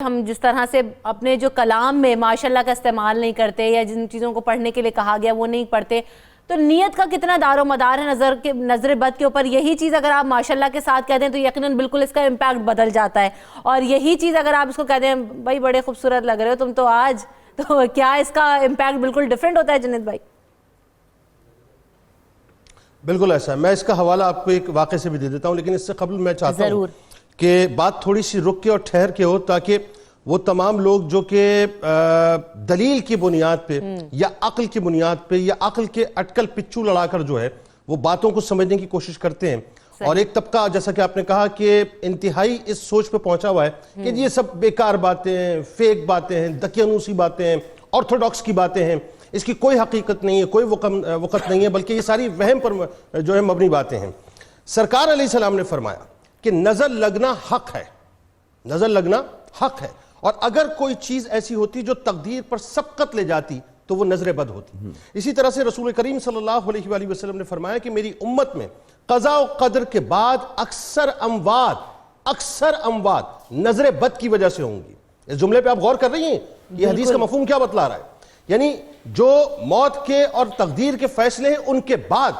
ہم جس طرح سے اپنے جو کلام میں ماشاءاللہ کا استعمال نہیں کرتے یا جن چیزوں کو پڑھنے کے لیے کہا گیا وہ نہیں پڑھتے، تو نیت کا کتنا دار و مدار ہے نظر بد کے اوپر. یہی چیز اگر آپ ماشاءاللہ کے ساتھ کہہ دیں تو یقیناً بالکل اس کا امپیکٹ بدل جاتا ہے. اور یہی چیز اگر آپ اس کو کہہ دیں بھائی بڑے خوبصورت لگ رہے ہو تم تو آج، تو کیا اس کا امپیکٹ بالکل ڈیفرنٹ ہوتا ہے جنید بھائی؟ بالکل ایسا ہے. میں اس کا حوالہ آپ کو ایک واقعے سے بھی دے دیتا ہوں، لیکن اس سے قبل میں چاہتا ہوں کہ بات تھوڑی سی رک کے اور ٹھہر کے ہو، تاکہ وہ تمام لوگ جو کہ دلیل کی بنیاد پہ یا عقل کی بنیاد پہ یا عقل کے اٹکل پچو لڑا کر جو ہے وہ باتوں کو سمجھنے کی کوشش کرتے ہیں، اور ایک طبقہ جیسا کہ آپ نے کہا کہ انتہائی اس سوچ پہ پہنچا ہوا ہے کہ یہ سب بیکار باتیں ہیں، فیک باتیں ہیں، دقیانوسی باتیں ہیں، آرتھوڈاکس کی باتیں ہیں، اس کی کوئی حقیقت نہیں ہے، کوئی وقت نہیں ہے، بلکہ یہ ساری وہم پر جو ہے مبنی باتیں ہیں. سرکار علیہ السلام نے فرمایا کہ نظر لگنا حق ہے، نظر لگنا حق ہے، اور اگر کوئی چیز ایسی ہوتی جو تقدیر پر سبقت لے جاتی تو وہ نظر بد ہوتی. اسی طرح سے رسول کریم صلی اللہ علیہ وآلہ وسلم نے فرمایا کہ میری امت میں قضاء و قدر کے بعد اکثر اموات نظر بد کی وجہ سے ہوں گی. اس جملے پہ آپ غور کر رہی ہیں؟ یہ حدیث کا مفہوم کیا بتلا رہا ہے؟ یعنی جو موت کے اور تقدیر کے فیصلے ہیں ان کے بعد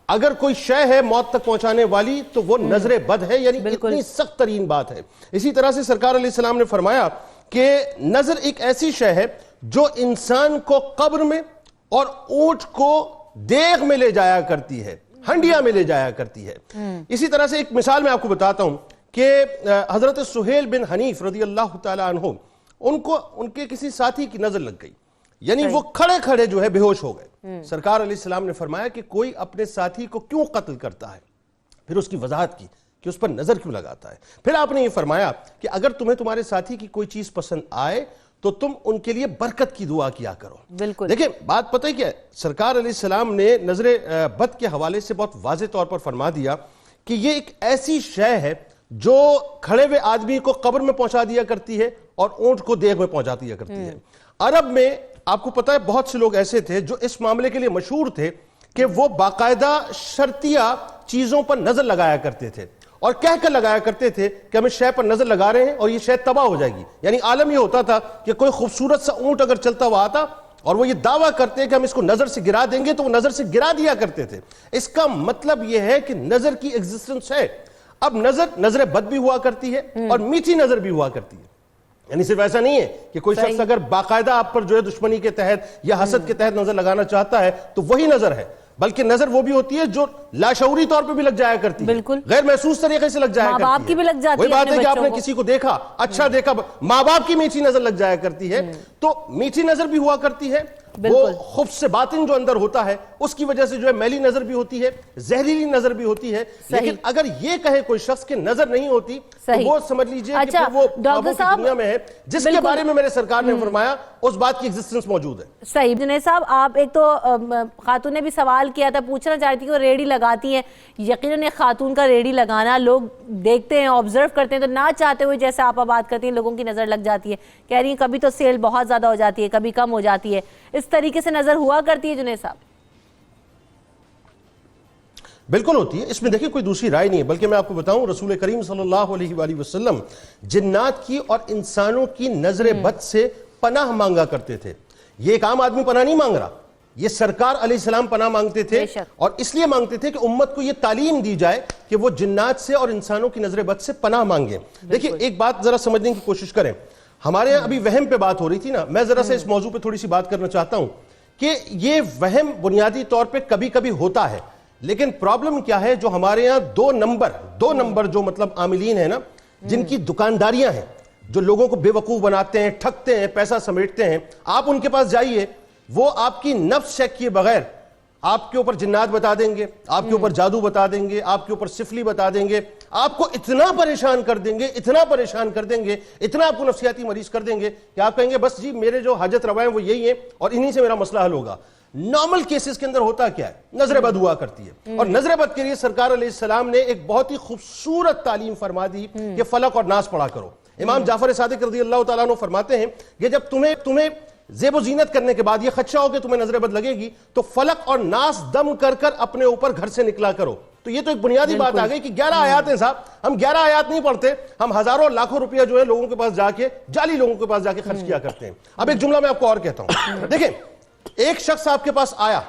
اگر کوئی شے ہے موت تک پہنچانے والی تو وہ نظر بد ہے، یعنی اتنی سخت ترین بات ہے. اسی طرح سے سرکار علیہ السلام نے فرمایا کہ نظر ایک ایسی شے ہے جو انسان کو قبر میں اور اونٹ کو دیغ میں لے جایا کرتی ہے، ہنڈیا میں لے جایا کرتی ہے. اسی طرح سے ایک مثال میں آپ کو بتاتا ہوں کہ حضرت سہیل بن حنیف رضی اللہ تعالی عنہ، ان کے کسی ساتھی کی نظر لگ گئی، یعنی وہ کھڑے کھڑے جو ہے بے ہوش ہو گئے. سرکار علیہ السلام نے فرمایا کہ کوئی اپنے ساتھی کو کیوں قتل کرتا ہے؟ پھر اس کی وضاحت کی کہ اس پر نظر کیوں لگاتا ہے. پھر آپ نے یہ فرمایا کہ اگر تمہیں تمہارے ساتھی کی کوئی چیز پسند آئے تو تم ان کے لیے برکت کی دعا کیا کرو. بالکل دیکھیں بات پتہ ہے کیا ہے؟ سرکار علیہ السلام نے نظر بد کے حوالے سے بہت واضح طور پر فرما دیا کہ یہ ایک ایسی شے ہے جو کھڑے ہوئے آدمی کو قبر میں پہنچا دیا کرتی ہے اور اونٹ کو دیغ میں پہنچا دیا کرتی ہے. عرب میں آپ کو پتہ ہے بہت سے لوگ ایسے تھے جو اس معاملے کے لیے مشہور تھے کہ وہ باقاعدہ شرطیہ چیزوں پر نظر لگایا کرتے تھے اور کہہ کر لگایا کرتے تھے کہ ہم اس شے پر نظر لگا رہے ہیں اور یہ شے تباہ ہو جائے گی. یعنی عالم یہ ہوتا تھا کہ کوئی خوبصورت سا اونٹ اگر چلتا ہوا آتا اور وہ یہ دعویٰ کرتے ہیں کہ ہم اس کو نظر سے گرا دیں گے تو وہ نظر سے گرا دیا کرتے تھے. اس کا مطلب یہ ہے کہ نظر کی ایگزسٹنس ہے. اب نظر بد بھی ہوا کرتی ہے اور میٹھی نظر بھی ہوا کرتی ہے. یعنی صرف ایسا نہیں ہے کہ کوئی شخص اگر باقاعدہ آپ پر جو ہے دشمنی کے تحت یا حسد کے تحت نظر لگانا چاہتا ہے تو وہی نظر ہے، بلکہ نظر وہ بھی ہوتی ہے جو لاشعوری طور پہ بھی لگ جایا کرتی ہے، غیر محسوس طریقے سے لگ جایا کرتی ہے. ماں باپ کی بھی لگ جاتی ہے. وہی بات ہے کہ آپ نے کسی کو دیکھا، اچھا دیکھا، ماں باپ کی میٹھی نظر لگ جایا کرتی ہے. تو میٹھی نظر بھی ہوا کرتی ہے، وہ خبث باطن جو اندر ہوتا ہے اس کی وجہ سے جو ہے میلی نظر بھی ہوتی ہے، زہریلی نظر بھی ہوتی ہے. لیکن اگر یہ کہے کوئی شخص کہ نظر نہیں ہوتی تو وہ سمجھ لیجئے کہ وہ خوابوں کی دنیا میں ہے جس کے بارے میں میرے سرکار نے فرمایا اس بات کی ایگزسٹنس موجود ہے. صحیح. جنید صاحب آپ ایک تو خاتون نے بھی سوال کیا تھا، پوچھنا چاہتی تھی کہ وہ ریڑھی لگاتی ہیں. یقیناً ایک خاتون کا ریڑھی لگانا لوگ دیکھتے ہیں، آبزرو کرتے ہیں، تو نہ چاہتے ہوئے جیسے آپ بات کرتی ہیں لوگوں کی نظر لگ جاتی ہے. کہہ رہی ہیں کبھی تو سیل بہت زیادہ ہو جاتی ہے، کبھی کم ہو جاتی ہے. اس طریقے سے نظر ہوا کرتی ہے جنید صاحب؟ بالکل ہوتی ہے. اس میں دیکھیں کوئی دوسری رائے نہیں ہے، بلکہ میں آپ کو بتاؤں رسول کریم صلی اللہ علیہ وآلہ وسلم جنات کی اور انسانوں کی نظر بد سے پناہ مانگا کرتے تھے. یہ ایک عام آدمی پناہ نہیں مانگ رہا، یہ سرکار علیہ السلام پناہ مانگتے تھے، اور اس لیے مانگتے تھے کہ امت کو یہ تعلیم دی جائے کہ وہ جنات سے اور انسانوں کی نظر بد سے پناہ مانگیں. دیکھیں ایک بات ذرا سمجھنے کی کوشش کریں. ہمارے یہاں ابھی وہم پہ بات ہو رہی تھی نا، میں ذرا سے اس موضوع پہ تھوڑی سی بات کرنا چاہتا ہوں کہ یہ وہم بنیادی طور پہ کبھی کبھی ہوتا ہے، لیکن پرابلم کیا ہے جو ہمارے یہاں دو نمبر جو مطلب عاملین ہیں نا، جن کی دکانداریاں ہیں، جو لوگوں کو بے وقوف بناتے ہیں، ٹھگتے ہیں، پیسہ سمیٹتے ہیں. آپ ان کے پاس جائیے، وہ آپ کی نفس چیک کیے بغیر آپ کے اوپر جنات بتا دیں گے، آپ کے اوپر جادو بتا دیں گے، آپ کے اوپر سفلی بتا دیں گے، آپ کو اتنا پریشان کر دیں گے، اتنا آپ کو نفسیاتی مریض کر دیں گے کہ آپ کہیں گے بس جی میرے جو حاجت روا ہیں وہ یہی ہیں اور انہی سے میرا مسئلہ حل ہوگا. نارمل کیسز کے اندر ہوتا کیا ہے؟ نظر بد ہوا کرتی ہے، اور نظر بد کے لیے سرکار علیہ السلام نے ایک بہت ہی خوبصورت تعلیم فرما دی کہ فلق اور ناس پڑھا کرو. امام جعفر صادق رضی اللہ تعالیٰ عنہ فرماتے ہیں کہ جب تمہیں زیب و زینت کرنے کے بعد یہ خدشہ ہو کہ تمہیں نظر بد لگے گی تو فلق اور ناس دم کر کر اپنے اوپر گھر سے نکلا کرو. تو یہ تو ایک بنیادی بات آ گئی کہ 11 آیات ہیں صاحب, ہم 11 آیات نہیں پڑھتے, ہم ہزاروں لاکھوں روپیہ جو ہے لوگوں کے پاس جا کے, جعلی لوگوں کے پاس جا کے خرچ کیا کرتے ہیں. اب ایک جملہ میں آپ کو اور کہتا ہوں, دیکھیں ایک شخص آپ کے پاس آیا,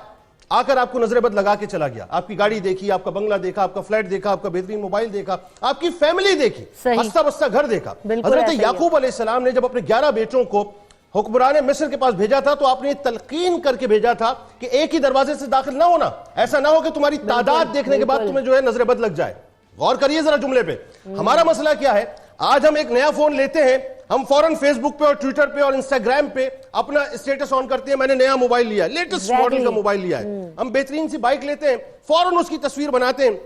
آ کر آپ کو نظر بد لگا کے چلا گیا, آپ کی گاڑی دیکھی, آپ کا بنگلہ دیکھا, آپ کا فلیٹ دیکھا, آپ کا بہترین موبائل دیکھا, آپ کی فیملی دیکھی, ہستا بستا گھر دیکھا. حضرت یعقوب علیہ السلام نے جب اپنے 11 بیٹوں کو حکمران مصر کے پاس بھیجا تھا تو آپ نے تلقین کر کے بھیجا تھا کہ ایک ہی دروازے سے داخل نہ ہونا, ایسا نہ ہو کہ تمہاری تعداد دیکھنے کے بعد تمہیں جو ہے نظر بد لگ جائے. غور کریے ذرا جملے پہ. ہمارا مسئلہ کیا ہے, آج ہم ایک نیا فون لیتے ہیں, ہم فوراً فیس بک پہ اور ٹویٹر پہ اور انسٹاگرام پہ اپنا اسٹیٹس آن کرتے ہیں, میں نے نیا موبائل لیا, لیٹسٹ ماڈل کا موبائل لیا ہے. ہم بہترین سی بائک لیتے ہیں, فوراً اس کی تصویر بناتے ہیں,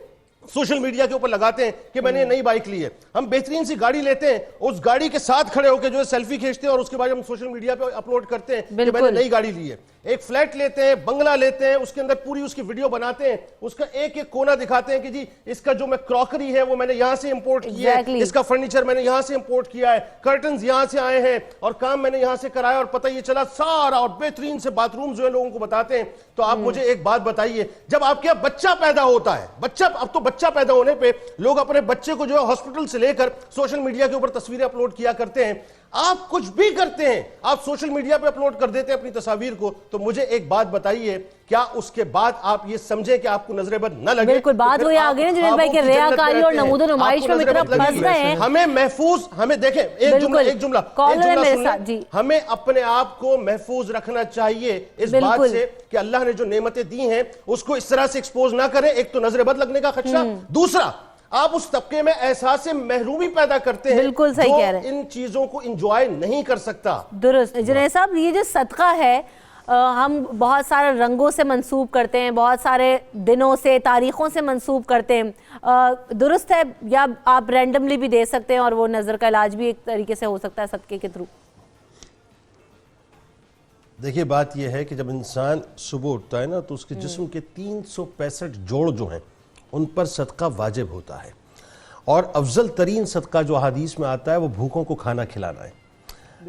سوشل میڈیا کے اوپر لگاتے ہیں کہ میں نے نئی بائک لی ہے. ہم بہترین سی گاڑی لیتے ہیں, اس گاڑی کے ساتھ کھڑے ہو کے جو ہے سیلفی کھینچتے ہیں اور اس کے بعد ہم سوشل میڈیا پہ اپلوڈ کرتے ہیں کہ میں نے نئی گاڑی لی ہے. ایک فلیٹ لیتے ہیں, بنگلہ لیتے ہیں, اس کے اندر پوری اس کی ویڈیو بناتے ہیں, اس کا ایک ایک کونا دکھاتے ہیں کہ جی اس کا جو میں کراکری ہے وہ میں نے یہاں سے امپورٹ کیا ہے, اس کا فرنیچر میں نے یہاں سے امپورٹ کیا ہے, کرٹنز یہاں سے آئے ہیں اور کام میں نے یہاں سے کرایا, اور پتہ یہ چلا سارا, اور بہترین سے باتھ روم جو ہے لوگوں کو بتاتے ہیں. تو آپ مجھے ایک بات بتائیے, جب آپ کے بچہ پیدا ہوتا ہے, اب تو بچہ پیدا ہونے پہ لوگ اپنے بچے کو جو ہے ہاسپٹل سے لے کر سوشل میڈیا کے اوپر تصویریں اپلوڈ کیا کرتے ہیں, آپ کچھ بھی کرتے ہیں, آپ سوشل میڈیا پہ اپلوڈ کر دیتے ہیں اپنی تصاویر کو. تو مجھے ایک بات بتائیے, کیا اس کے بعد آپ یہ سمجھیں کہ آپ کو نظر بد نہ لگے؟ بالکل بات وہی آ گئی نا جنید بھائی کہ ریاکاری اور نمود و نمائش میں اتنا پھنس گئے ہیں. ہمیں محفوظ, ہمیں دیکھیں ایک جملہ ہمیں اپنے آپ کو محفوظ رکھنا چاہیے اس بات سے کہ اللہ نے جو نعمتیں دی ہیں اس کو اس طرح سے ایکسپوز نہ کریں. ایک تو نظر بد لگنے کا خدشہ, دوسرا آپ اس طبقے میں احساس محرومی پیدا کرتے ہیں بالکل صحیح کہہ رہے ہیں, ان چیزوں کو انجوائے نہیں کر سکتا. درست. جنید صاحب یہ جو صدقہ ہے ہم بہت سارے رنگوں سے منسوب کرتے ہیں, بہت سارے دنوں سے, تاریخوں سے منسوب کرتے ہیں, درست ہے, یا آپ رینڈملی بھی دے سکتے ہیں اور وہ نظر کا علاج بھی ایک طریقے سے ہو سکتا ہے صدقے کے تھرو. دیکھیے بات یہ ہے کہ جب انسان صبح اٹھتا ہے نا تو اس کے جسم کے 365 جوڑ جو ہیں ان پر صدقہ واجب ہوتا ہے, اور افضل ترین صدقہ جو حدیث میں آتا ہے وہ بھوکوں کو کھانا کھلانا ہے.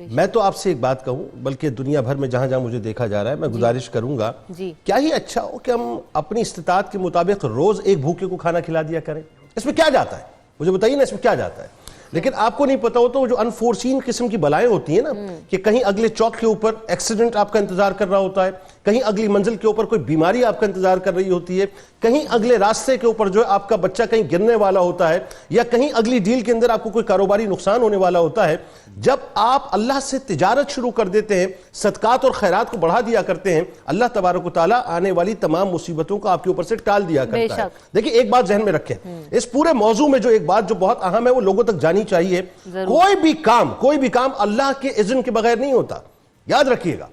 میں تو آپ سے ایک بات کہوں, بلکہ دنیا بھر میں جہاں جہاں مجھے دیکھا جا رہا ہے, میں گزارش کروں گا کیا ہی اچھا ہو کہ ہم اپنی استطاعت کے مطابق روز ایک بھوکے کو کھانا کھلا دیا کریں. اس میں کیا جاتا ہے مجھے بتائیے نا, اس میں کیا جاتا ہے؟ لیکن آپ کو نہیں پتا ہو تو جو انفورسین قسم کی بلائیں ہوتی ہیں نا, کہ کہیں اگلے چوک کے اوپر ایکسیڈنٹ آپ کا انتظار کر رہا ہوتا ہے, کہیں اگلی منزل کے اوپر کوئی بیماری آپ کا انتظار کر رہی ہوتی ہے, کہیں اگلے راستے کے اوپر جو ہے آپ کا بچہ کہیں گرنے والا ہوتا ہے, یا کہیں اگلی ڈیل کے اندر آپ کو کوئی کاروباری نقصان ہونے والا ہوتا ہے. جب آپ اللہ سے تجارت شروع کر دیتے ہیں, صدقات اور خیرات کو بڑھا دیا کرتے ہیں, اللہ تبارک و تعالیٰ آنے والی تمام مصیبتوں کو آپ کے اوپر سے ٹال دیا کرتا ہے. دیکھیں ایک بات ذہن میں رکھیں, اس پورے موضوع میں جو ایک بات جو بہت اہم ہے وہ لوگوں تک جانی چاہیے, کوئی بھی کام اللہ کے اذن کے بغیر نہیں ہوتا. یاد رکھیے گا,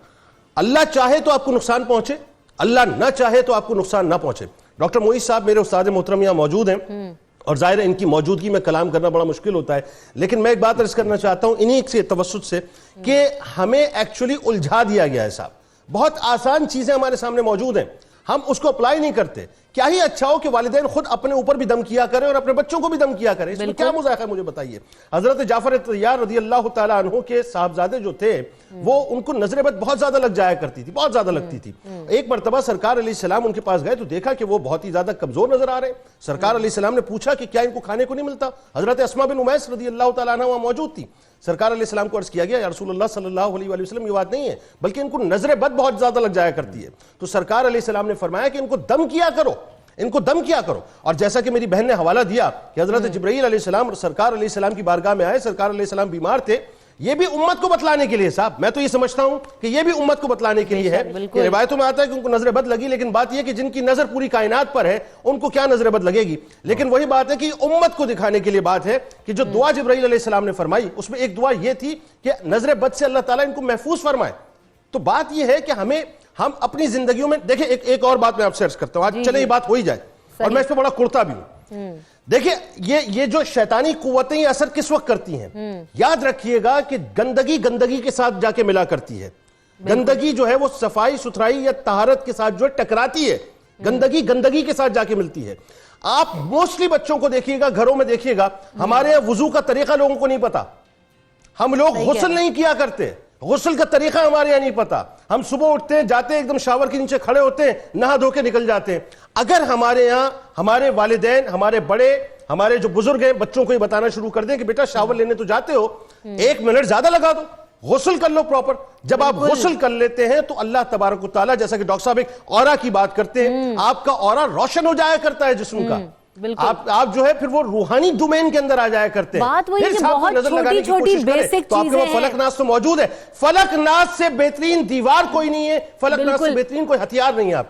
اللہ چاہے تو آپ کو نقصان پہنچے, اللہ نہ چاہے تو آپ کو نقصان نہ پہنچے. ڈاکٹر معیز صاحب میرے استاد محترم یہاں موجود ہیں, اور ظاہر ہے ان کی موجودگی میں کلام کرنا بڑا مشکل ہوتا ہے, لیکن میں ایک بات عرض کرنا چاہتا ہوں انہی سے توسط سے کہ ہمیں ایکچولی الجھا دیا گیا ہے صاحب. بہت آسان چیزیں ہمارے سامنے موجود ہیں, ہم اس کو اپلائی نہیں کرتے. کیا ہی اچھا ہو کہ والدین خود اپنے اوپر بھی دم کیا کریں اور اپنے بچوں کو بھی دم کیا کریں, اس میں کیا مذاق ہے مجھے بتائیے. حضرت جعفر طیار رضی اللہ تعالیٰ عنہ کے صاحبزادے جو تھے وہ ان کو نظر بد بہت زیادہ لگ جایا کرتی تھی, بہت زیادہ لگتی تھی. ایک مرتبہ سرکار علیہ السلام ان کے پاس گئے تو دیکھا کہ وہ بہت ہی زیادہ کمزور نظر آ رہے ہیں. سرکار علیہ السلام نے پوچھا کہ کیا ان کو کھانے کو نہیں ملتا؟ حضرت اسماء بن امیس رضی اللہ تعالیٰ عنہ وہاں موجود تھی. سرکار علیہ السلام کو عرض کیا گیا یا رسول اللہ صلی اللہ علیہ وآلہ وسلم یہ بات نہیں ہے, بلکہ ان کو نظر بد بہت زیادہ لگ جایا کرتی ہے. تو سرکار علیہ السلام نے فرمایا کہ ان کو دم کیا کرو, ان کو دم کیا کرو. اور جیسا کہ میری بہن نے حوالہ دیا کہ حضرت جبرائیل علیہ السلام اور سرکار علیہ السلام کی بارگاہ میں آئے, سرکار علیہ السلام بیمار تھے, یہ بھی امت کو بتلانے کے لیے صاحب, میں تو یہ سمجھتا ہوں کہ یہ بھی امت کو بتلانے کے لیے ہے. کہ روایتوں میں آتا ہے کہ ان کو نظر بد لگی, لیکن بات یہ کہ جن کی نظر پوری کائنات پر ہے ان کو کیا نظر بد لگے گی. لیکن وہی بات ہے کہ امت کو دکھانے کے لیے بات ہے کہ جو دعا جبرائیل علیہ السلام نے فرمائی اس میں ایک دعا یہ تھی کہ نظر بد سے اللہ تعالیٰ ان کو محفوظ فرمائے. تو بات یہ ہے کہ ہم اپنی زندگیوں میں دیکھیں, ایک اور بات میں آپ سے عرض کرتا ہوں, آج چلے یہ بات ہو ہی جائے, اور میں اس پہ بڑا کرتا بھی ہوں. دیکھیں یہ جو شیطانی قوتیں یہ اثر کس وقت کرتی ہیں, یاد رکھیے گا کہ گندگی کے ساتھ جا کے ملا کرتی ہے. گندگی جو ہے وہ صفائی ستھرائی یا طہارت کے ساتھ جو ہے ٹکراتی ہے, گندگی کے ساتھ جا کے ملتی ہے. آپ موسٹلی بچوں کو دیکھیے گا, گھروں میں دیکھیے گا, ہمارے یہاں وضو کا طریقہ لوگوں کو نہیں پتا, ہم لوگ غسل نہیں کیا کرتے, غسل کا طریقہ ہمارے یہاں نہیں پتا. ہم صبح اٹھتے ہیں, جاتے ہیں, ایک دم شاور کے نیچے کھڑے ہوتے ہیں, نہا دھو کے نکل جاتے ہیں. اگر ہمارے یہاں ہمارے والدین, ہمارے بڑے, ہمارے جو بزرگ ہیں, بچوں کو یہ بتانا شروع کر دیں کہ بیٹا شاور لینے تو جاتے ہو, 1 منٹ زیادہ لگا دو, غسل کر لو پراپر. جب آپ غسل کر لیتے ہیں تو اللہ تبارک و تعالیٰ, جیسا کہ ڈاکٹر صاحب ایک اورا کی بات کرتے ہیں, آپ کا اورا روشن ہو جایا کرتا ہے جسم کا. آپ جو ہے پھر وہ روحانی ڈومین کے اندر آ جایا کرتے ہیں. بات وہی کہ بہت چھوٹی چھوٹی بیسک تو آپ کے وہ فلک ناس تو موجود ہے. فلک ناس سے بہترین دیوار کوئی نہیں ہے, فلک ناس سے بہترین کوئی ہتھیار نہیں ہے آپ